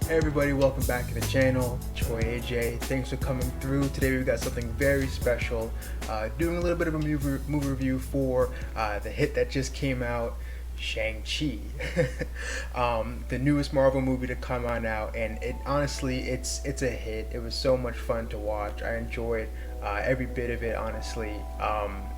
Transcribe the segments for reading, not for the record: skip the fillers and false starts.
Hey everybody, welcome back to the channel. It's your boy AJ. Thanks for coming through. Today we've got something very special. Doing a little bit of a movie review for the hit that just came out, Shang-Chi. The newest Marvel movie to come on out, and it honestly, it's a hit. It was so much fun to watch. I enjoyed every bit of it, honestly.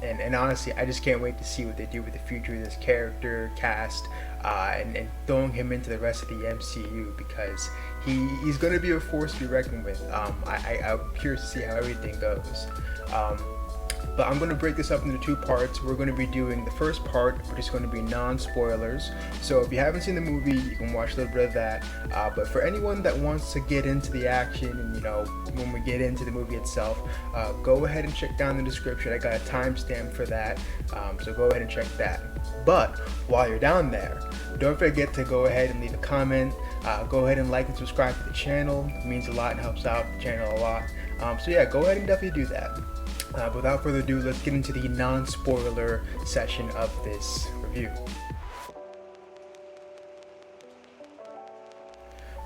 And honestly, I just can't wait to see what they do with the future of this character, cast, and throwing him into the rest of the MCU, because he's going to be a force to be reckoned with. I'm curious to see how everything goes. But I'm going to break this up into two parts. We're going to be doing the first part, which is going to be non-spoilers. So if you haven't seen the movie, you can watch a little bit of that. But for anyone that wants to get into the action, and when we get into the movie itself, go ahead and check down the description. I got a timestamp for that, so go ahead and check that. But while you're down there, don't forget to go ahead and leave a comment. Go ahead and like and subscribe to the channel. It means a lot and helps out the channel a lot. So yeah, go ahead and definitely do that. Without further ado, let's get into the non-spoiler session of this review.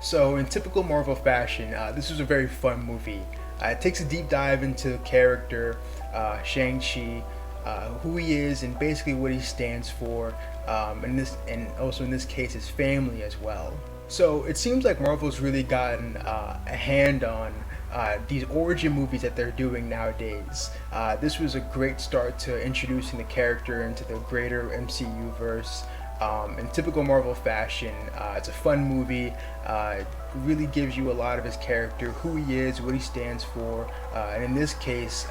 So in typical Marvel fashion, this was a very fun movie. It takes a deep dive into the character, Shang-Chi, who he is and basically what he stands for, and also in this case his family as well. So it seems like Marvel's really gotten a hand on these origin movies that they're doing nowadays. This was a great start to introducing the character into the greater MCU verse. In typical Marvel fashion, it's a fun movie. It really gives you a lot of his character, who he is, what he stands for, and in this case,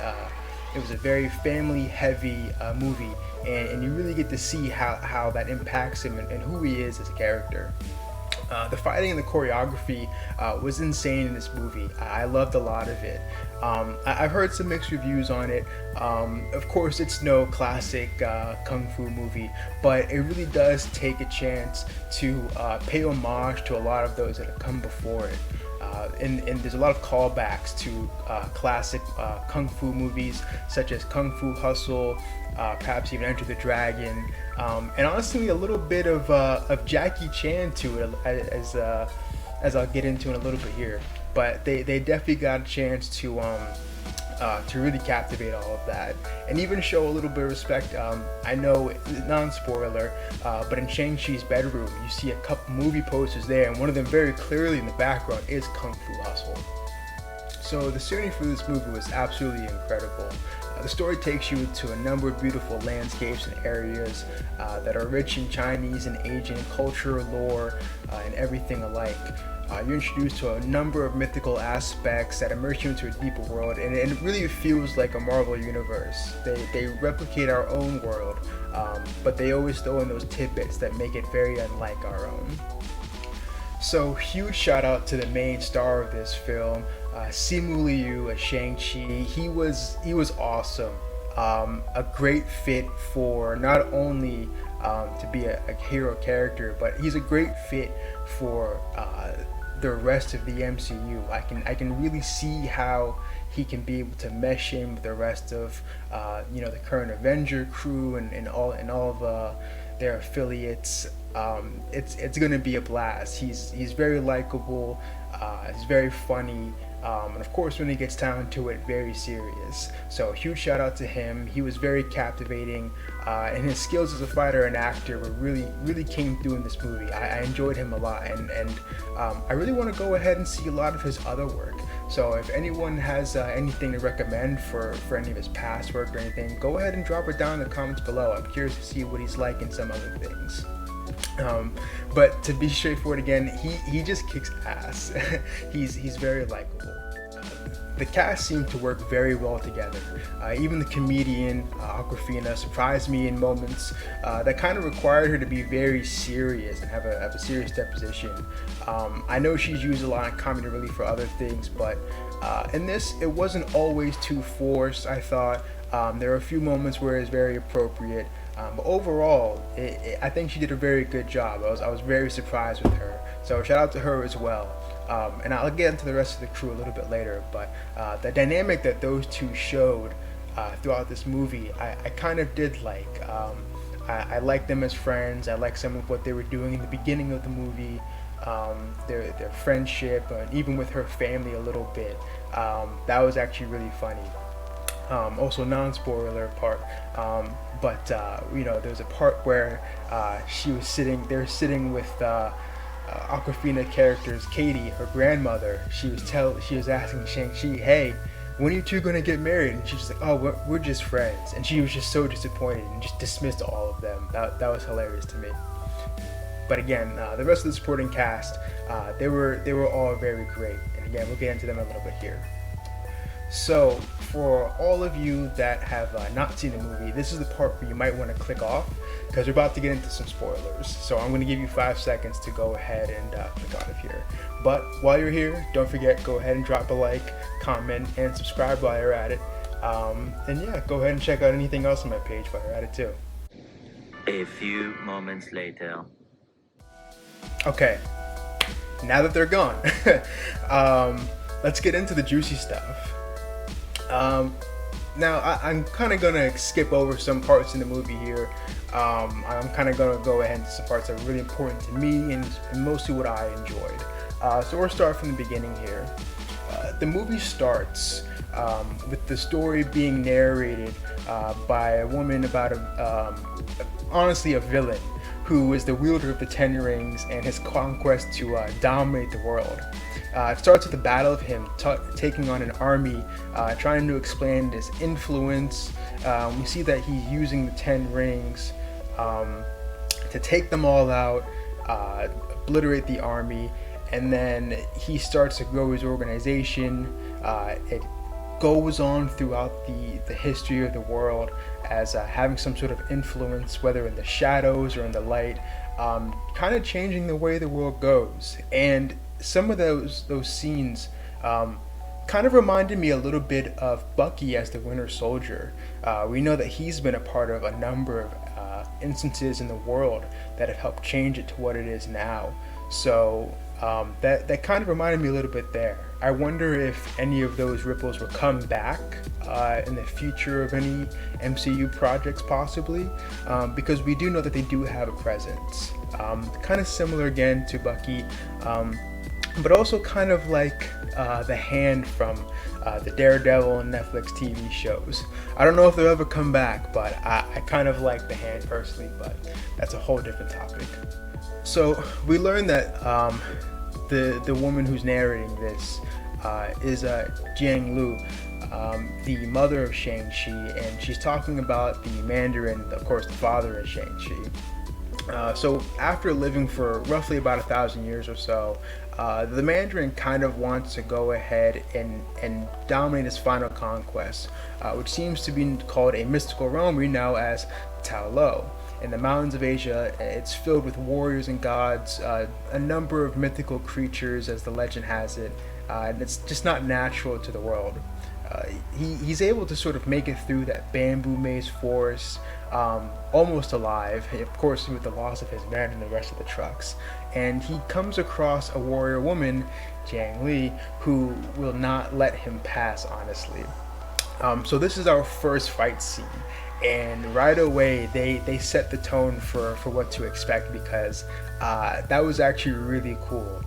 it was a very family-heavy movie, and you really get to see how that impacts him and who he is as a character. The fighting and the choreography was insane in this movie. I loved a lot of it. I've heard some mixed reviews on it. Of course, it's no classic kung fu movie, but it really does take a chance to pay homage to a lot of those that have come before it. And there's a lot of callbacks to classic kung fu movies such as Kung Fu Hustle, perhaps even Enter the Dragon, and honestly a little bit of Jackie Chan to it, as I'll get into in a little bit here. But they definitely got a chance to really captivate all of that, and even show a little bit of respect. I know, non-spoiler, but in Shang-Chi's bedroom, you see a couple movie posters there, and one of them very clearly in the background is Kung Fu Hustle. So the scenery for this movie was absolutely incredible. The story takes you to a number of beautiful landscapes and areas that are rich in Chinese and Asian culture, lore, and everything alike. You're introduced to a number of mythical aspects that immerse you into a deeper world, and it really feels like a Marvel universe. They replicate our own world, but they always throw in those tidbits that make it very unlike our own. So huge shout out to the main star of this film, Simu Liu as Shang-Chi. He was awesome. A great fit for not only to be a hero character, but he's a great fit for the rest of the MCU. I can really see how he can be able to mesh in with the rest of the current Avenger crew and all of their affiliates. It's gonna be a blast. He's very likable. He's very funny. And of course, when he gets down to it, very serious. So huge shout out to him. He was very captivating, and his skills as a fighter and actor were really came through in this movie. I enjoyed him a lot, and I really want to go ahead and see a lot of his other work. So if anyone has anything to recommend for any of his past work or anything, go ahead and drop it down in the comments below. I'm curious to see what he's like in some other things. But to be straightforward again, he just kicks ass. he's very likable. The cast seemed to work very well together. Even the comedian, Awkwafina, surprised me in moments that kind of required her to be very serious and have a serious deposition. I know she's used a lot of comedy relief for other things, but in this, it wasn't always too forced, I thought. There were a few moments where it was very appropriate. But overall, I think she did a very good job. I was very surprised with her. So shout out to her as well. And I'll get into the rest of the crew a little bit later. But the dynamic that those two showed throughout this movie, I kind of did like. I like them as friends. I like some of what they were doing in the beginning of the movie. Their friendship, and even with her family a little bit. That was actually really funny. Also, non-spoiler part, but there's a part where they were sitting with Aquafina character's Katie, her grandmother. She was asking Shang-Chi, "Hey, when are you two gonna get married?" And she's just like, "Oh, we're just friends." And she was just so disappointed and just dismissed all of them. That was hilarious to me. But again, the rest of the supporting cast, they were all very great. And again, we'll get into them a little bit here. So, for all of you that have not seen the movie, this is the part where you might want to click off, because we're about to get into some spoilers. So I'm going to give you 5 seconds to go ahead and click out of here. But while you're here, don't forget, go ahead and drop a like, comment, and subscribe while you're at it. And yeah, go ahead and check out anything else on my page while you're at it too. A few moments later. Okay, now that they're gone, let's get into the juicy stuff. Now I'm kind of gonna skip over some parts in the movie here. I'm kind of gonna go ahead into some parts that are really important to me and mostly what I enjoyed. So we'll start from the beginning here. The movie starts with the story being narrated by a woman about honestly a villain who is the wielder of the Ten Rings and his conquest to dominate the world. It starts with the battle of him taking on an army, trying to expand his influence. We see that he's using the Ten Rings to take them all out, obliterate the army, and then he starts to grow his organization. It goes on throughout the history of the world as having some sort of influence, whether in the shadows or in the light, kind of changing the way the world goes. And some of those scenes kind of reminded me a little bit of Bucky as the Winter Soldier. We know that he's been a part of a number of instances in the world that have helped change it to what it is now. So that kind of reminded me a little bit there. I wonder if any of those ripples will come back in the future of any MCU projects, possibly, because we do know that they do have a presence. Kind of similar again to Bucky, but also kind of like the Hand from the Daredevil and Netflix TV shows. I don't know if they'll ever come back, but I kind of like the Hand personally, but that's a whole different topic. So we learned that the woman who's narrating this is Jiang Lu, the mother of Shang-Chi, and she's talking about the Mandarin, of course the father of Shang-Chi. So after living for roughly about 1,000 years or so, the Mandarin kind of wants to go ahead and dominate his final conquest, which seems to be called a mystical realm we know as Tao Lo. In the mountains of Asia, it's filled with warriors and gods, a number of mythical creatures as the legend has it, and it's just not natural to the world. He's able to sort of make it through that bamboo maze forest, almost alive, of course with the loss of his men and the rest of the trucks. And he comes across a warrior woman, Jiang Li, who will not let him pass, honestly. So this is our first fight scene. And right away they set the tone for what to expect, because that was actually really cool.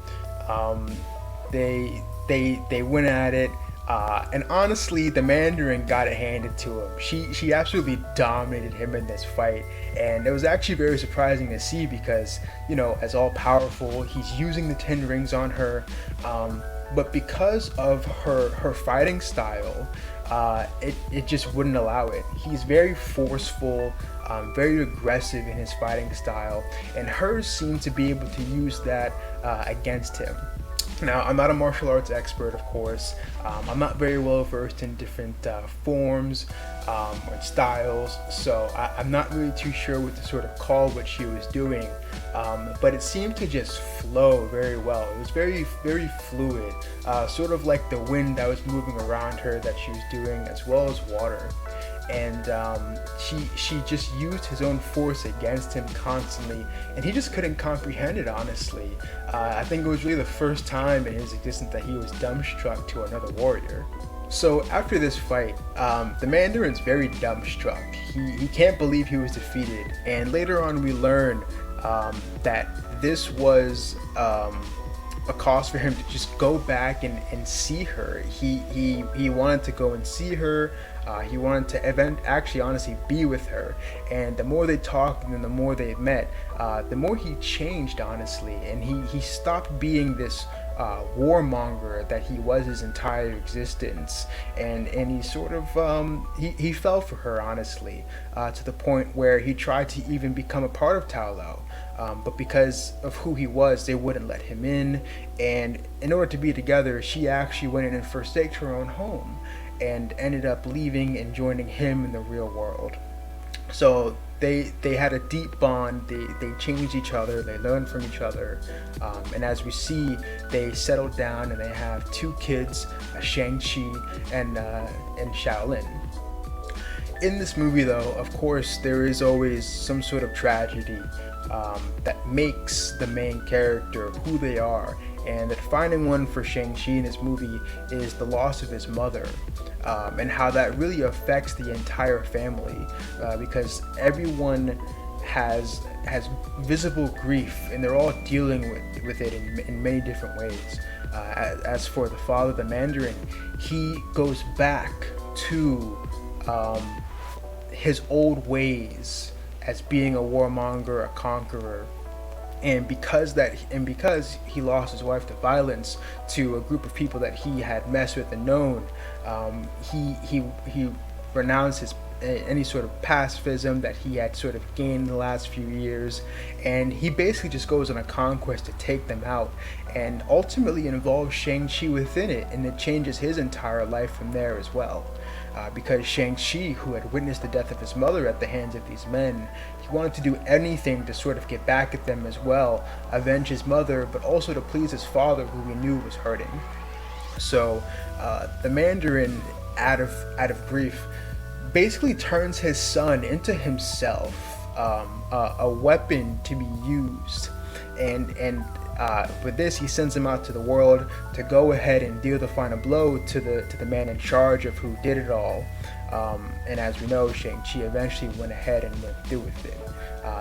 They went at it, and honestly the Mandarin got it handed to him. She absolutely dominated him in this fight, and it was actually very surprising to see, because as all powerful, he's using the Ten Rings on her, but because of her fighting style, it just wouldn't allow it. He's very forceful, very aggressive in his fighting style, and hers seemed to be able to use that against him. Now, I'm not a martial arts expert, of course. I'm not very well versed in different forms or styles, so I'm not really too sure what to sort of call what she was doing, but it seemed to just flow very well. It was very, very fluid, sort of like the wind that was moving around her that she was doing, as well as water. And she just used his own force against him constantly, and he just couldn't comprehend it, honestly. I think it was really the first time in his existence that he was dumbstruck to another warrior. So after this fight, the Mandarin's very dumbstruck. He can't believe he was defeated, and later on we learn that this was a cause for him to just go back and see her. He wanted to go and see her. He wanted to actually honestly be with her. And the more they talked and the more they met, the more he changed, honestly. And he stopped being this warmonger that he was his entire existence, and he sort of he fell for her, honestly, to the point where he tried to even become a part of Tao, but because of who he was, they wouldn't let him in. And in order to be together, she actually went in and forsaked her own home and ended up leaving and joining him in the real world. So they had a deep bond. They changed each other. They learned from each other, and as we see, they settled down and they have 2 kids, Shang-Chi and Shaolin. In this movie, though, of course, there is always some sort of tragedy that makes the main character who they are. And the defining one for Shang-Chi in this movie is the loss of his mother, and how that really affects the entire family, because everyone has visible grief, and they're all dealing with it in many different ways. As for the father, the Mandarin, he goes back to his old ways as being a warmonger, a conqueror. And because he lost his wife to violence, to a group of people that he had messed with and known, he renounced any sort of pacifism that he had sort of gained in the last few years, and he basically just goes on a conquest to take them out, and ultimately involves Shang-Chi within it, and it changes his entire life from there as well. Because Shang-Chi, who had witnessed the death of his mother at the hands of these men, he wanted to do anything to sort of get back at them as well, avenge his mother, but also to please his father, who he knew was hurting. So the Mandarin, out of grief, basically turns his son into himself, a weapon to be used, and with this, he sends him out to the world to go ahead and deal the final blow to the man in charge of who did it all. And as we know, Shang-Chi eventually went ahead and went through with it.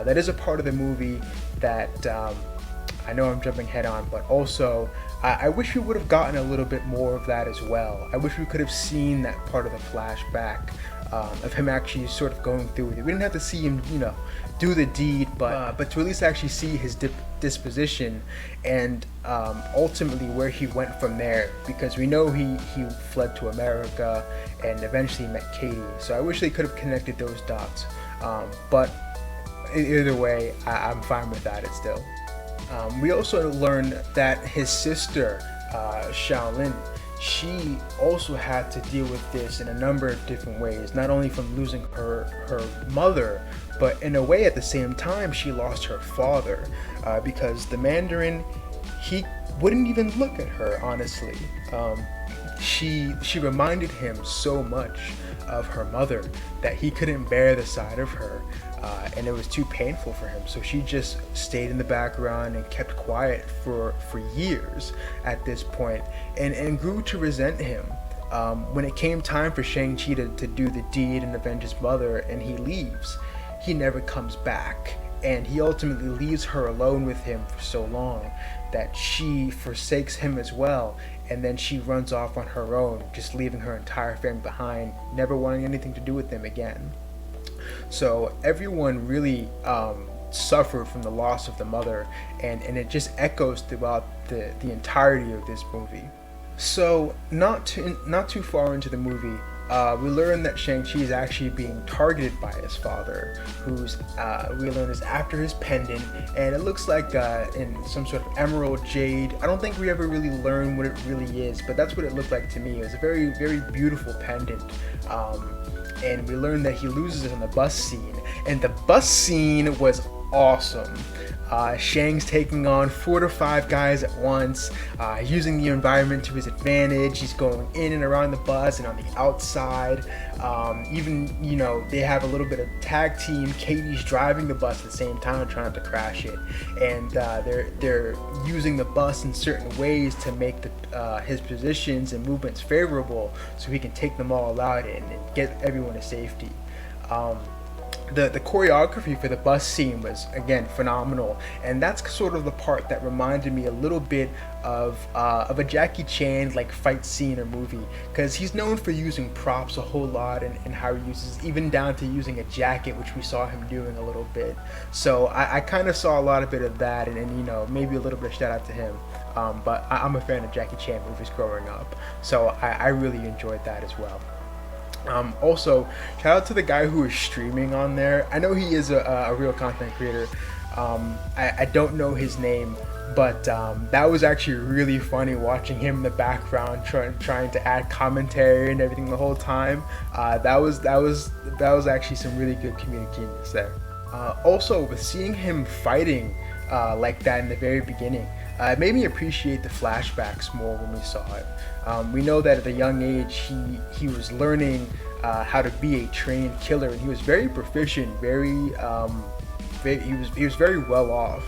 That is a part of the movie that I know I'm jumping head on, but also I wish we would have gotten a little bit more of that as well. I wish we could have seen that part of the flashback of him actually sort of going through with it. We didn't have to see him, do the deed, but to at least actually see his disposition and ultimately where he went from there, because we know he fled to America and eventually met Katie. So I wish they could have connected those dots, but either way, I'm fine with that still. We also learned that his sister, Shaolin, she also had to deal with this in a number of different ways, not only from losing her mother, but in a way at the same time she lost her father, because the Mandarin, he wouldn't even look at her, honestly. She reminded him so much of her mother that he couldn't bear the sight of her, and it was too painful for him. So she just stayed in the background and kept quiet for years at this point, and grew to resent him. When it came time for Shang-Chi to do the deed and avenge his mother, and he leaves, he never comes back, and he ultimately leaves her alone with him for so long that she forsakes him as well, and then she runs off on her own, just leaving her entire family behind, never wanting anything to do with them again. So everyone really suffered from the loss of the mother, and it just echoes throughout the entirety of this movie. So not too far into the movie, we learn that Shang-Chi is actually being targeted by his father, who's we learn is after his pendant, and it looks like in some sort of emerald jade. I don't think we ever really learn what it really is, but that's what it looked like to me. It was a very, very beautiful pendant. And we learned that he loses it on the bus scene, and the bus scene was awesome. Shang's taking on 4 to 5 guys at once, using the environment to his advantage. He's going in and around the bus and on the outside. Even, they have a little bit of tag team. Katie's driving the bus at the same time, trying not to crash it, and they're using the bus in certain ways to make his positions and movements favorable, so he can take them all out and get everyone to safety. The choreography for the bus scene was, again, phenomenal, and that's sort of the part that reminded me a little bit of a Jackie Chan like fight scene or movie, because he's known for using props a whole lot, and how he uses, even down to using a jacket, which we saw him doing a little bit. So I kind of saw a lot of bit of that, and maybe a little bit of shout out to him. But I'm a fan of Jackie Chan movies growing up, so I really enjoyed that as well. Also, shout out to the guy who is streaming on there. I know he is a real content creator. I don't know his name, but that was actually really funny watching him in the background trying to add commentary and everything the whole time. That was actually some really good comedic genius there. Also, with seeing him fighting like that in the very beginning, it made me appreciate the flashbacks more when we saw it. We know that at a young age he was learning how to be a trained killer, and he was very proficient, he was very well off.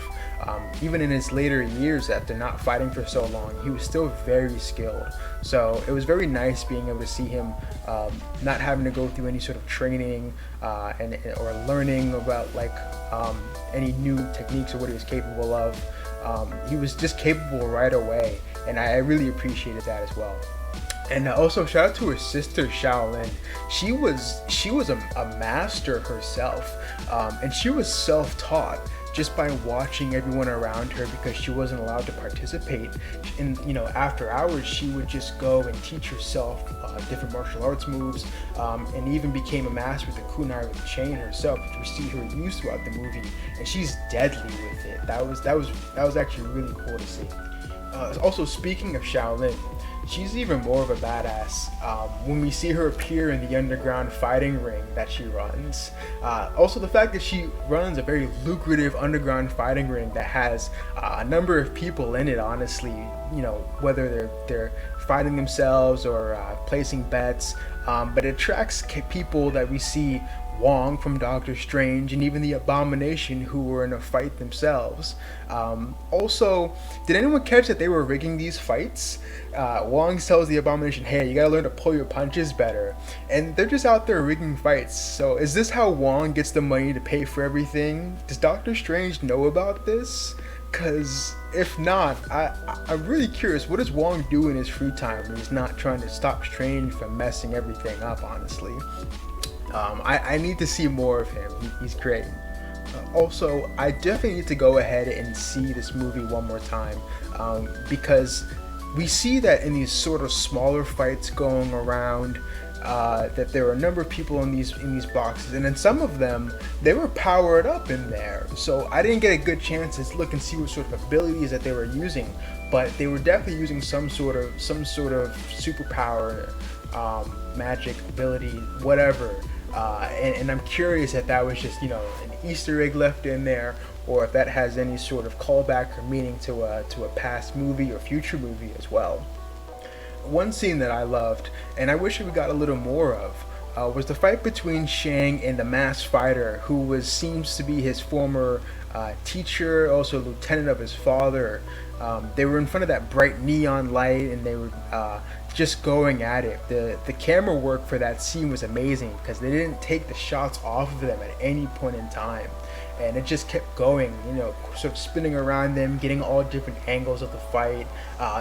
Even in his later years, after not fighting for so long, he was still very skilled. So it was very nice being able to see him not having to go through any sort of training or learning about any new techniques or what he was capable of. He was just capable right away, and I really appreciated that as well. And also shout out to her sister Shaolin. She was a master herself, and she was self-taught just by watching everyone around her, because she wasn't allowed to participate. And after hours, she would just go and teach herself different martial arts moves, and even became a master with the kunai with the chain herself, which we see her use throughout the movie. And she's deadly with it. That was actually really cool to see. Also, speaking of Shaolin, she's even more of a badass when we see her appear in the underground fighting ring that she runs. Also, the fact that she runs a very lucrative underground fighting ring that has a number of people in it, honestly, whether they're fighting themselves or placing bets, but it attracts people that we see. Wong from Doctor Strange, and even the Abomination, who were in a fight themselves. Also, did anyone catch that they were rigging these fights? Wong tells the Abomination, hey, you gotta learn to pull your punches better. And they're just out there rigging fights. So is this how Wong gets the money to pay for everything? Does Doctor Strange know about this? Because if not, I'm really curious, what does Wong do in his free time when he's not trying to stop Strange from messing everything up, honestly? I need to see more of him. He's great. Also, I definitely need to go ahead and see this movie one more time, because we see that in these sort of smaller fights going around, that there were a number of people in these boxes, and in some of them they were powered up in there. So I didn't get a good chance to look and see what sort of abilities that they were using, but they were definitely using some sort of superpower, magic ability, whatever. And I'm curious if that was just an Easter egg left in there, or if that has any sort of callback or meaning to a past movie or future movie as well. One scene that I loved, and I wish we got a little more of, was the fight between Shang and the masked fighter, who seems to be his former teacher, also lieutenant of his father. They were in front of that bright neon light, and they were just going at it. The camera work for that scene was amazing, because they didn't take the shots off of them at any point in time, and it just kept going, sort of spinning around them, getting all different angles of the fight.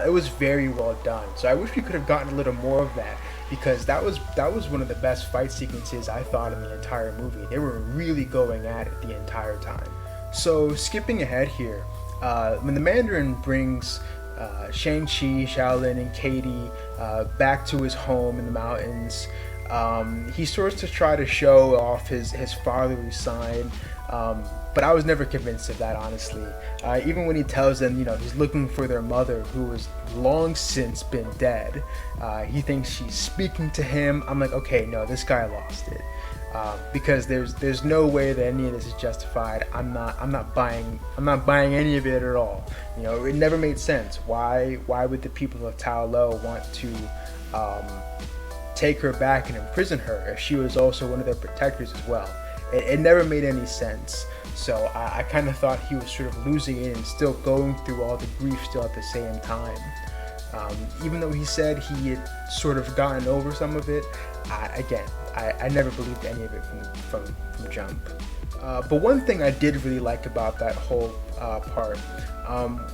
It was very well done. So I wish we could have gotten a little more of that, because that was one of the best fight sequences I thought in the entire movie. They were really going at it the entire time. So skipping ahead here, when the Mandarin brings Shang-Chi, Shaolin, and Katie back to his home in the mountains, he starts to try to show off his fatherly side, but I was never convinced of that, honestly. Even when he tells them, he's looking for their mother, who has long since been dead. He thinks she's speaking to him. I'm like, okay, no, this guy lost it. because there's no way that any of this is justified. I'm not buying any of it at all. It never made sense. Why would the people of Tao Lo want to um, take her back and imprison her if she was also one of their protectors as well? It never made any sense. So I kind of thought he was sort of losing it and still going through all the grief still at the same time. Even though he said he had sort of gotten over some of it, I never believed any of it from jump. But one thing I did really like about that whole part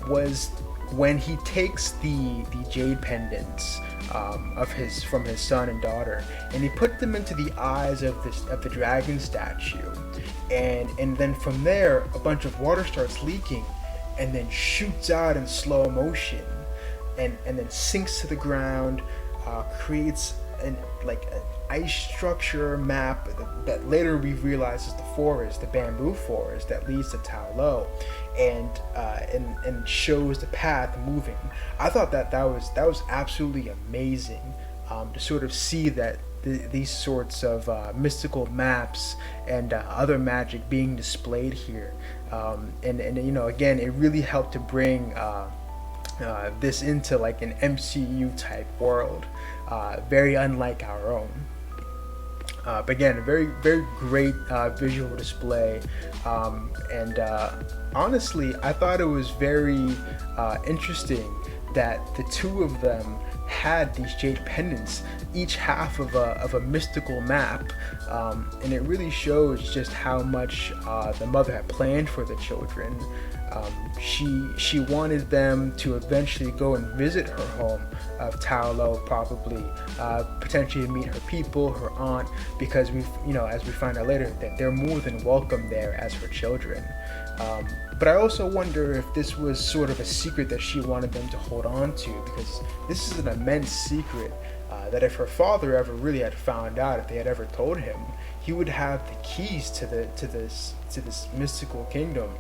was when he takes the jade pendants from his son and daughter, and he put them into the eyes of the dragon statue, and then from there a bunch of water starts leaking, and then shoots out in slow motion, and then sinks to the ground, creates an ice structure map that later we realize is the forest, the bamboo forest that leads to Tao Lo, and shows the path moving. I thought that was absolutely amazing, to sort of see that these sorts of mystical maps and other magic being displayed here, and again, it really helped to bring this into like an MCU type world, very unlike our own. But again, a very, very great visual display, and honestly, I thought it was very interesting that the two of them had these jade pendants, each half of a mystical map, and it really shows just how much the mother had planned for the children. She wanted them to eventually go and visit her home of Tao Lo, probably potentially meet her people, her aunt, because as we find out later, that they're more than welcome there as her children. But I also wonder if this was sort of a secret that she wanted them to hold on to, because this is an immense secret that if her father ever really had found out, if they had ever told him, he would have the keys to this mystical kingdom.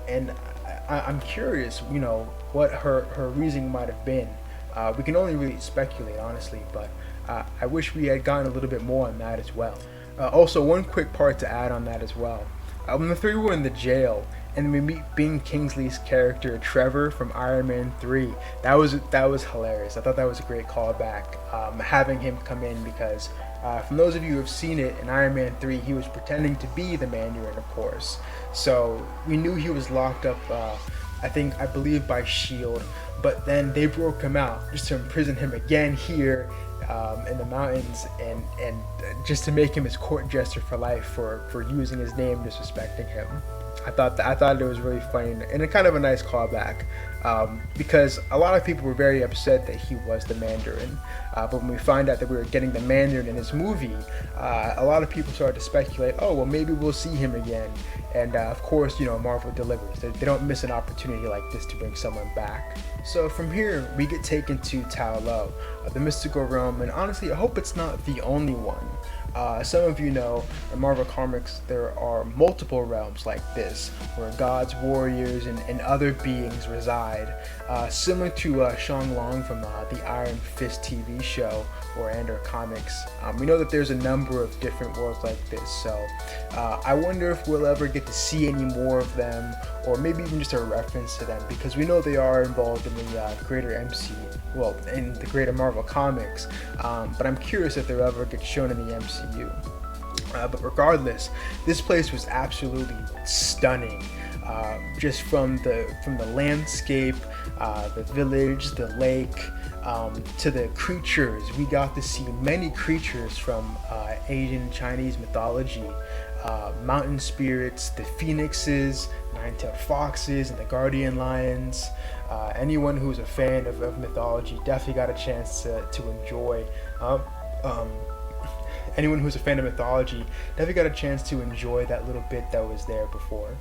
And I'm curious, what her reasoning might have been. We can only really speculate, honestly, but I wish we had gotten a little bit more on that as well. Also, one quick part to add on that as well. When the three were in the jail, and we meet Ben Kingsley's character Trevor from Iron Man 3, that was hilarious. I thought that was a great callback, having him come in, because from those of you who have seen it, in Iron Man 3, he was pretending to be the Mandarin, of course. So we knew he was locked up, I believe by S.H.I.E.L.D., but then they broke him out just to imprison him again here in the mountains, and just to make him his court jester for life for using his name, disrespecting him. I thought it was really funny and a kind of a nice callback, because a lot of people were very upset that he was the Mandarin, but when we find out that we were getting the Mandarin in his movie, a lot of people started to speculate, oh well, maybe we'll see him again, and of course, Marvel delivers. They don't miss an opportunity like this to bring someone back. So from here, we get taken to Tao Lo, the mystical realm, and honestly, I hope it's not the only one. Some of you know, in Marvel Comics, there are multiple realms like this, where gods, warriors, and other beings reside, similar to Shang-Long from the Iron Fist TV show or comics. We know that there's a number of different worlds like this, so I wonder if we'll ever get to see any more of them, or maybe even just a reference to them, because we know they are involved in the greater in the greater Marvel Comics, but I'm curious if they'll ever get shown in the MCU. But regardless, this place was absolutely stunning. Just from the landscape, the village, the lake, to the creatures. We got to see many creatures from Asian Chinese mythology. Mountain spirits, the phoenixes, nine-tailed foxes, and the guardian lions. Anyone who's a fan of mythology definitely got a chance to enjoy. Anyone who's a fan of mythology definitely got a chance to enjoy that little bit that was there before.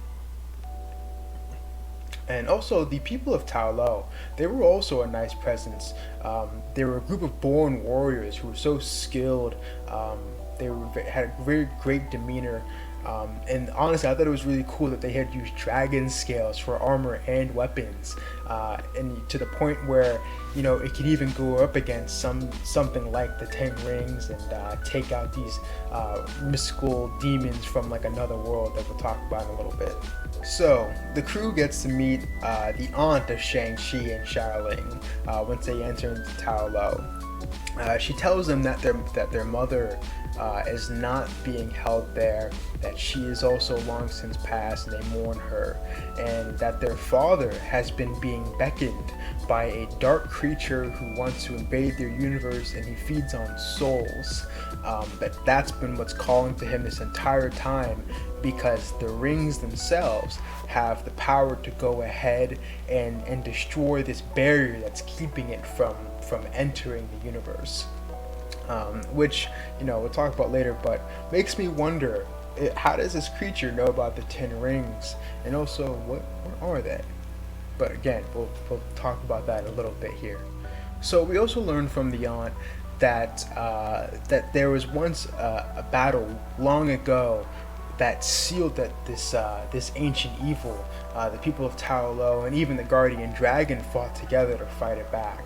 And also, the people of Tao Lo, they were also a nice presence. They were a group of born warriors who were so skilled. They had a very great demeanor. And honestly, I thought it was really cool that they had used dragon scales for armor and weapons, and to the point where it could even go up against something like the Ten Rings and take out these mystical demons from like another world that we'll talk about in a little bit. So the crew gets to meet the aunt of Shang-Chi and Xiaoling once they enter into Tao Lo. She tells them that their mother is not being held there, that she is also long since passed and they mourn her, and that their father has been being beckoned by a dark creature who wants to invade their universe, and he feeds on souls. That's been what's calling to him this entire time, because the rings themselves have the power to go ahead and destroy this barrier that's keeping it from entering the universe. Which we'll talk about later, but makes me wonder, how does this creature know about the Ten Rings, and also what are they? But again, we'll talk about that a little bit here. So we also learned from the aunt that there was once a battle long ago that sealed that this ancient evil. The people of Tao Lo and even the guardian dragon fought together to fight it back.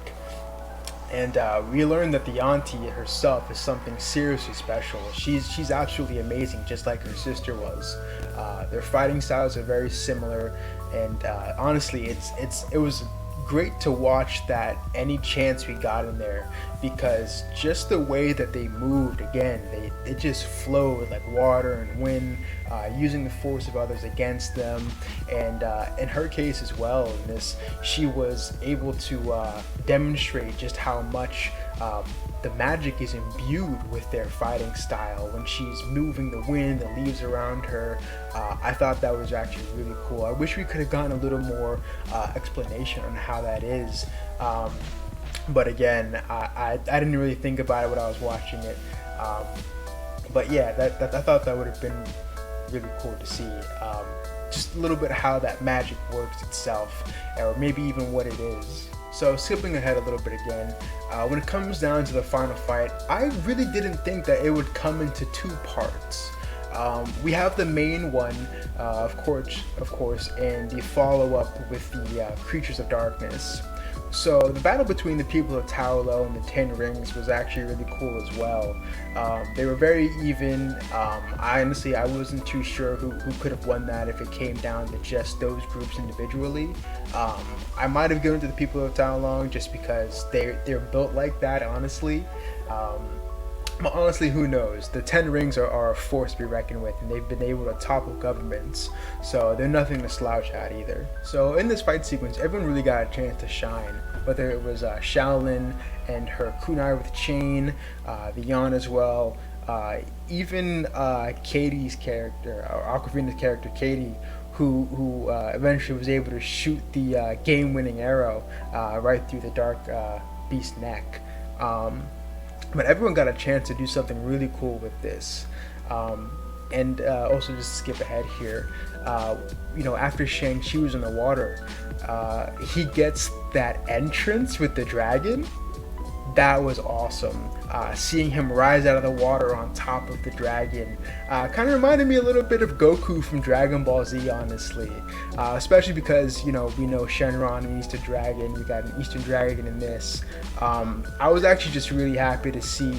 And we learned that the auntie herself is something seriously special. She's absolutely amazing, just like her sister was. Their fighting styles are very similar, and honestly, it was great to watch that any chance we got in there, because just the way that they moved, again, it just flowed like water and wind, using the force of others against them. And in her case as well, in this, she was able to demonstrate just how much the magic is imbued with their fighting style when she's moving the wind, the leaves around her. I thought that was actually really cool. I wish we could have gotten a little more explanation on how that is. But again, I didn't really think about it when I was watching it. But yeah, I thought that would have been really cool to see. Just a little bit how that magic works itself, or maybe even what it is. So skipping ahead a little bit again, when it comes down to the final fight, I really didn't think that it would come into two parts. We have the main one, of course, and the follow-up with the Creatures of Darkness. So the battle between the people of Tao Lo and the Ten Rings was actually really cool as well. They were very even. I wasn't too sure who could have won that if it came down to just those groups individually. I might have given it to the people of Tao Lo just because they're built like that, honestly. But honestly, who knows? The Ten Rings are a force to be reckoned with, and they've been able to topple governments, so they're nothing to slouch at either. So in this fight sequence, everyone really got a chance to shine, whether it was Shaolin and her kunai with chain, the Yan as well, even Katie's character, or Awkwafina's character, Katie, who eventually was able to shoot the game-winning arrow right through the Dark Beast's neck. But everyone got a chance to do something really cool with this. And also, just to skip ahead here, after Shang-Chi was in the water, he gets that entrance with the dragon. That was awesome. Seeing him rise out of the water on top of the dragon kind of reminded me a little bit of Goku from Dragon Ball Z, honestly. Especially because, we know Shenron, an Eastern Dragon. We got an Eastern Dragon in this. I was actually just really happy to see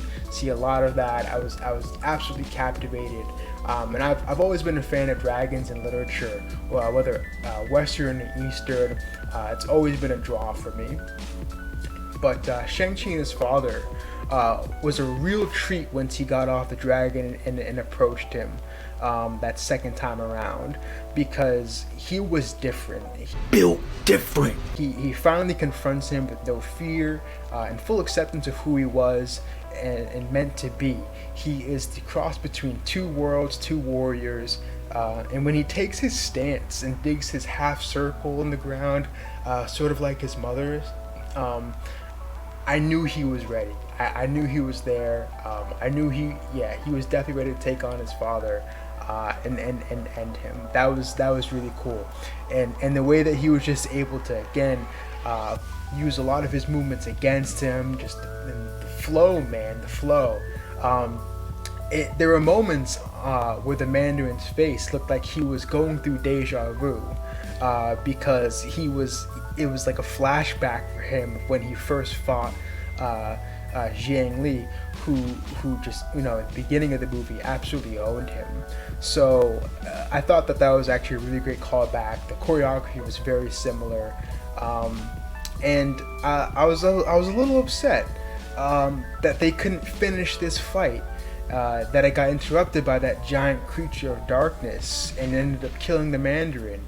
a lot of that. I was absolutely captivated. And I've always been a fan of dragons in literature, whether Western or Eastern. It's always been a draw for me. But Shang-Chi and his father was a real treat once he got off the dragon and approached him that second time around, because he was different. Built different. He finally confronts him with no fear and full acceptance of who he was and meant to be. He is the cross between two worlds, two warriors. And when he takes his stance and digs his half circle in the ground, sort of like his mother's, I knew he was ready. I knew he was there. I knew he was definitely ready to take on his father and end him. That was really cool. And the way that he was just able to, again, use a lot of his movements against him, just the flow, man, the flow. There were moments where the Mandarin's face looked like he was going through deja vu, because it was like a flashback for him when he first fought Jiang Li, who just, at the beginning of the movie absolutely owned him. So I thought that was actually a really great callback. The choreography was very similar, and I was a little upset that they couldn't finish this fight. That it got interrupted by that giant creature of darkness and ended up killing the Mandarin.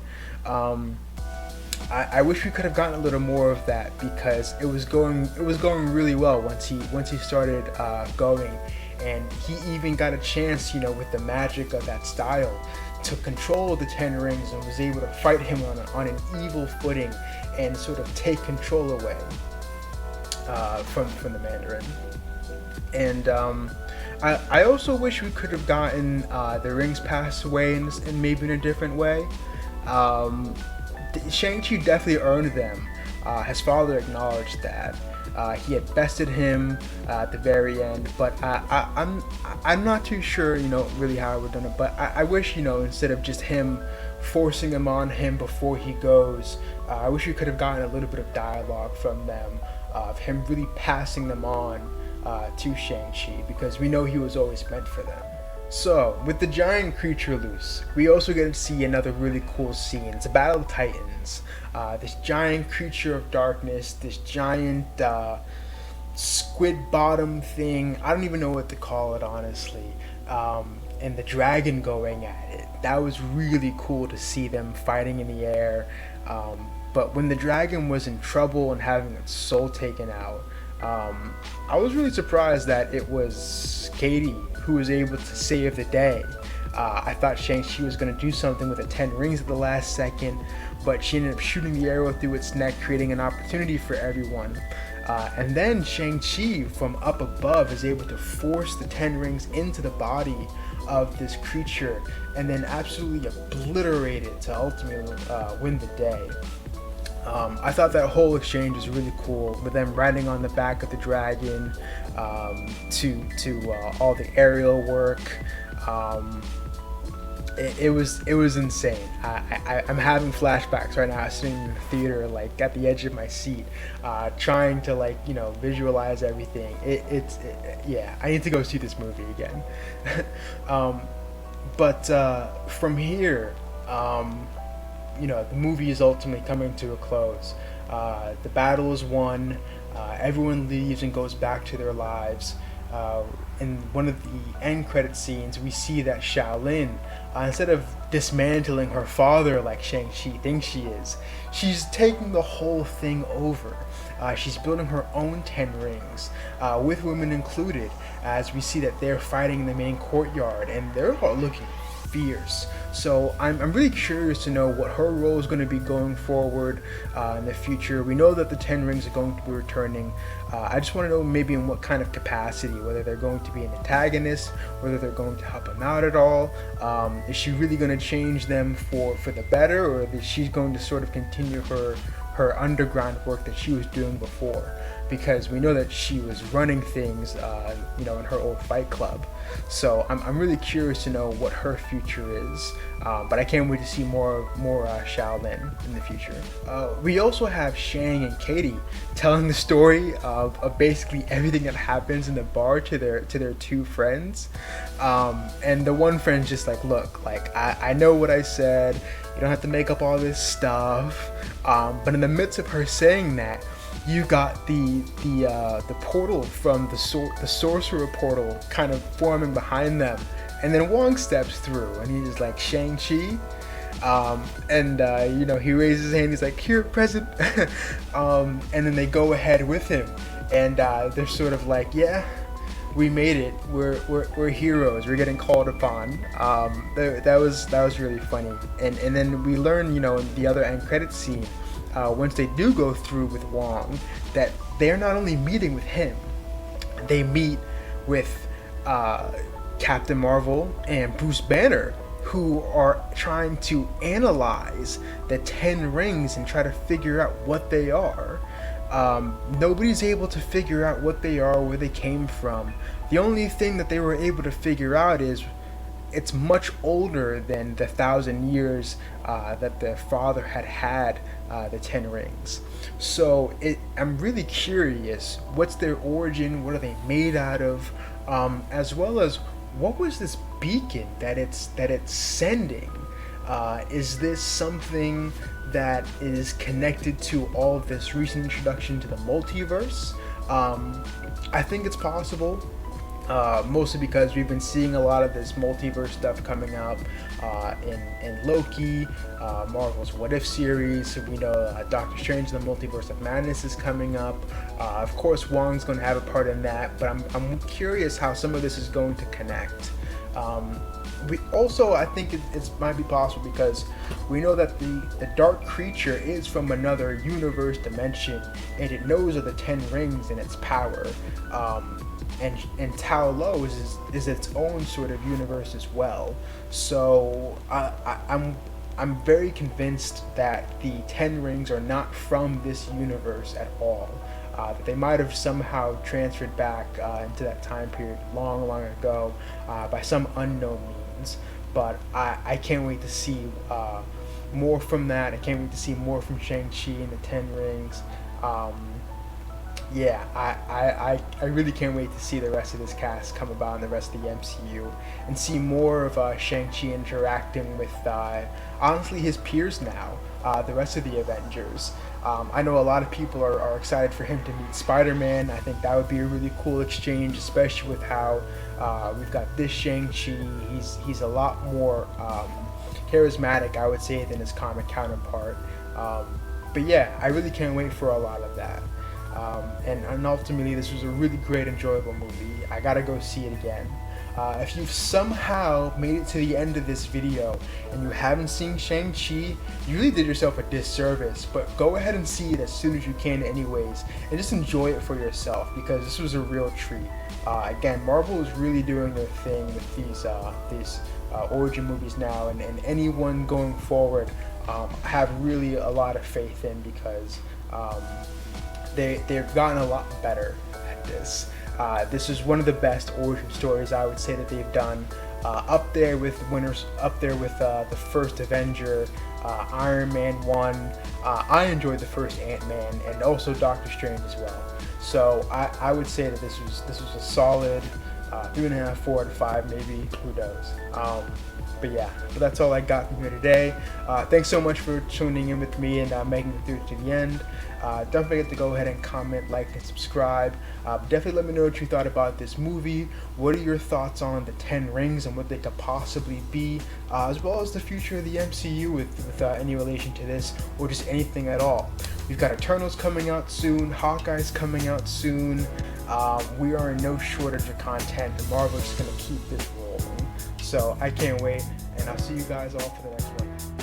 I wish we could have gotten a little more of that, because it was going really well once he started going, and he even got a chance, with the magic of that style, to control the Ten Rings, and was able to fight him on an evil footing and sort of take control away from the Mandarin. And I also wish we could have gotten the rings passed away in maybe in a different way. Shang-Chi definitely earned them. His father acknowledged that. He had bested him at the very end, but I'm not too sure, really how I would have done it. But I wish, instead of just him forcing him on him before he goes, I wish we could have gotten a little bit of dialogue from them, of him really passing them on to Shang-Chi, because we know he was always meant for them. So, with the giant creature loose, we also get to see another really cool scene. It's a battle of titans. This giant creature of darkness, this giant squid bottom thing, I don't even know what to call it, honestly, and the dragon going at it. That was really cool to see them fighting in the air. But when the dragon was in trouble and having its soul taken out, I was really surprised that it was Katie who was able to save the day. I thought Shang-Chi was going to do something with the 10 rings at the last second, but she ended up shooting the arrow through its neck, creating an opportunity for everyone. And then Shang-Chi from up above is able to force the 10 rings into the body of this creature and then absolutely obliterate it to ultimately win the day. I thought that whole exchange was really cool, with them riding on the back of the dragon, to all the aerial work. It was insane. I'm having flashbacks right now, sitting in the theater, like at the edge of my seat, trying to visualize everything. Yeah, I need to go see this movie again. But from here, the movie is ultimately coming to a close. The battle is won. Everyone leaves and goes back to their lives. In one of the end credit scenes, we see that Shaolin, instead of dismantling her father like Shang-Chi thinks she is, she's taking the whole thing over. She's building her own 10 rings, with women included, as we see that they're fighting in the main courtyard, and they're all looking fierce. So I'm really curious to know what her role is going to be going forward in the future. We know that the 10 rings are going to be returning. I just want to know maybe in what kind of capacity, whether they're going to be an antagonist, whether they're going to help him out at all. Is she really going to change them for the better, or is she going to sort of continue her underground work that she was doing before? Because we know that she was running things, in her old fight club. So I'm really curious to know what her future is. But I can't wait to see more Shaolin in the future. We also have Shang and Katie telling the story of basically everything that happens in the bar to their two friends. And the one friend's just like, look, I know what I said. You don't have to make up all this stuff. But in the midst of her saying that, you got the portal from the sorcerer portal kind of forming behind them, and then Wong steps through, and he's like, Shang-Chi, and he raises his hand. He's like, here, present, and then they go ahead with him, and they're sort of like, yeah, we made it. We're heroes. We're getting called upon. That was really funny, and then we learn, in the other end credit scene, once they do go through with Wong, that they're not only meeting with him, they meet with Captain Marvel and Bruce Banner, who are trying to analyze the 10 rings and try to figure out what they are. Nobody's able to figure out what they are, where they came from. The only thing that they were able to figure out is it's much older than the 1,000 years that the father had the Ten Rings. So I'm really curious, what's their origin? What are they made out of? As well as, what was this beacon that it's sending? Is this something that is connected to all of this recent introduction to the multiverse? I think it's possible. Mostly because we've been seeing a lot of this multiverse stuff coming up in Loki, Marvel's What If series. We know Doctor Strange and the Multiverse of Madness is coming up. Of course, Wong's going to have a part in that, but I'm curious how some of this is going to connect. We also, I think it might be possible because we know that the dark creature is from another universe dimension, and it knows of the Ten Rings and its power. And Tao Lo is its own sort of universe as well. So I'm very convinced that the Ten Rings are not from this universe at all. That they might have somehow transferred back into that time period long ago by some unknown means. But I can't wait to see more from that. I can't wait to see more from Shang-Chi and the Ten Rings. Yeah, I really can't wait to see the rest of this cast come about in the rest of the MCU and see more of Shang-Chi interacting with, honestly, his peers now, the rest of the Avengers. I know a lot of people are excited for him to meet Spider-Man. I think that would be a really cool exchange, especially with how we've got this Shang-Chi. He's a lot more charismatic, I would say, than his comic counterpart. But yeah, I really can't wait for a lot of that. And ultimately, this was a really great, enjoyable movie. I gotta go see it again. If you've somehow made it to the end of this video and you haven't seen Shang-Chi, you really did yourself a disservice, but go ahead and see it as soon as you can anyways, and just enjoy it for yourself, because this was a real treat. Again, Marvel is really doing their thing with these origin movies now, and anyone going forward, I have really a lot of faith in, because they've gotten a lot better at this. This is one of the best origin stories, I would say, that they've done. Up there with the first Avenger, Iron Man 1. I enjoyed the first Ant-Man, and also Doctor Strange as well. So I would say that this was a solid 3.5, 4 out of 5, maybe. Who knows? But yeah, but that's all I got from here today. Thanks so much for tuning in with me and making it through to the end. Don't forget to go ahead and comment, like, and subscribe. Definitely let me know what you thought about this movie. What are your thoughts on the Ten Rings and what they could possibly be, as well as the future of the MCU with any relation to this, or just anything at all. We've got Eternals coming out soon, Hawkeye's coming out soon. We are in no shortage of content, and Marvel's just going to keep this rolling. So I can't wait, and I'll see you guys all for the next one.